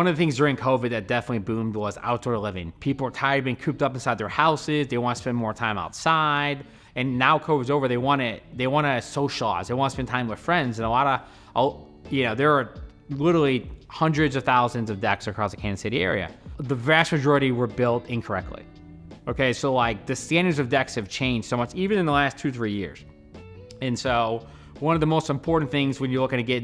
one of the things during COVID that definitely boomed was outdoor living. People are tired of being cooped up inside their houses. They want to spend more time outside. And now COVID's over, they want to socialize. They want to spend time with friends. And there are literally hundreds of thousands of decks across the Kansas City area. The vast majority were built incorrectly. Okay, so like the standards of decks have changed so much, even in the last 2-3 years. And so one of the most important things when you're looking to get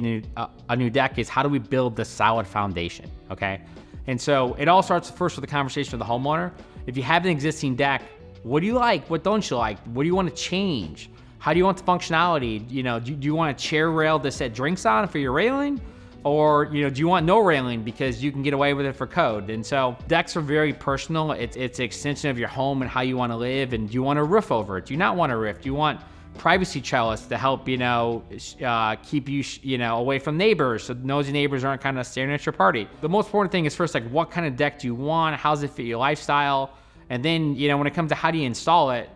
a new deck is how do we build the solid foundation, okay? And so it all starts first with the conversation with the homeowner. If you have an existing deck, what do you like? What don't you like? What do you want to change? How do you want the functionality? Do you want a chair rail to set drinks on for your railing? Or, do you want no railing because you can get away with it for code? And so decks are very personal. It's an extension of your home and how you want to live. And do you want a roof over it? Do you not want a roof? Do you want privacy trellis to help, keep you, away from neighbors so nosy neighbors aren't kind of staring at your party? The most important thing is first, like, what kind of deck do you want? How does it fit your lifestyle? And then, when it comes to how do you install it,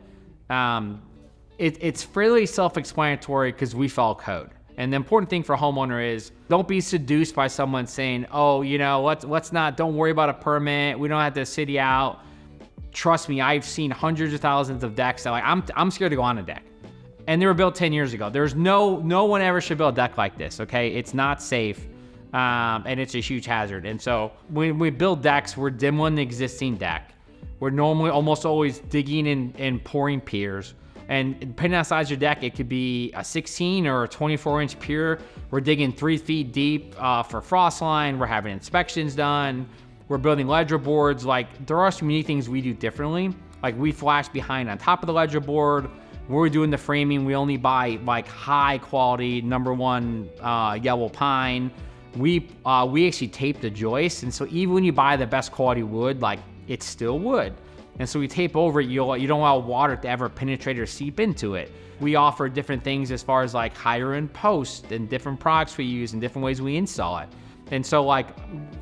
it's fairly self-explanatory because we follow code. And the important thing for a homeowner is don't be seduced by someone saying, oh, don't worry about a permit. We don't have to city out. Trust me, I've seen hundreds of thousands of decks that I'm scared to go on a deck. And they were built 10 years ago. There's no one ever should build a deck like this, okay? It's not safe, and it's a huge hazard. And so when we build decks, we're demoing the existing deck. We're normally almost always digging and pouring piers. And depending on the size of your deck, it could be a 16 or a 24-inch pier. We're digging 3 feet deep for frost line. We're having inspections done. We're building ledger boards. Like, there are some unique things we do differently. Like, we flash behind on top of the ledger board. When we're doing the framing, we only buy like high quality #1 yellow pine. We actually tape the joist, and so even when you buy the best quality wood, like, it's still wood. And so we tape over it. You don't allow water to ever penetrate or seep into it. We offer different things as far as like higher end posts and different products we use and different ways we install it. And so like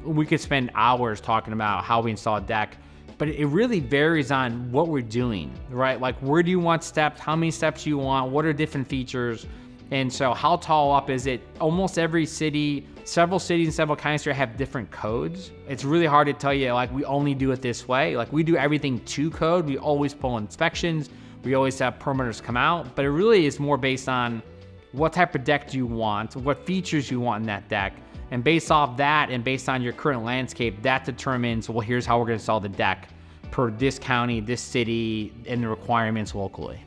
we could spend hours talking about how we install a deck, but it really varies on what we're doing, right? Like, where do you want steps? How many steps do you want? What are different features? And so how tall up is it? Almost every city, several cities and several counties here have different codes. It's really hard to tell you, like, we only do it this way. Like, we do everything to code. We always pull inspections. We always have permitters come out. But it really is more based on what type of deck do you want, what features you want in that deck. And based off that and based on your current landscape, that determines, well, here's how we're going to install the deck per this county, this city, and the requirements locally.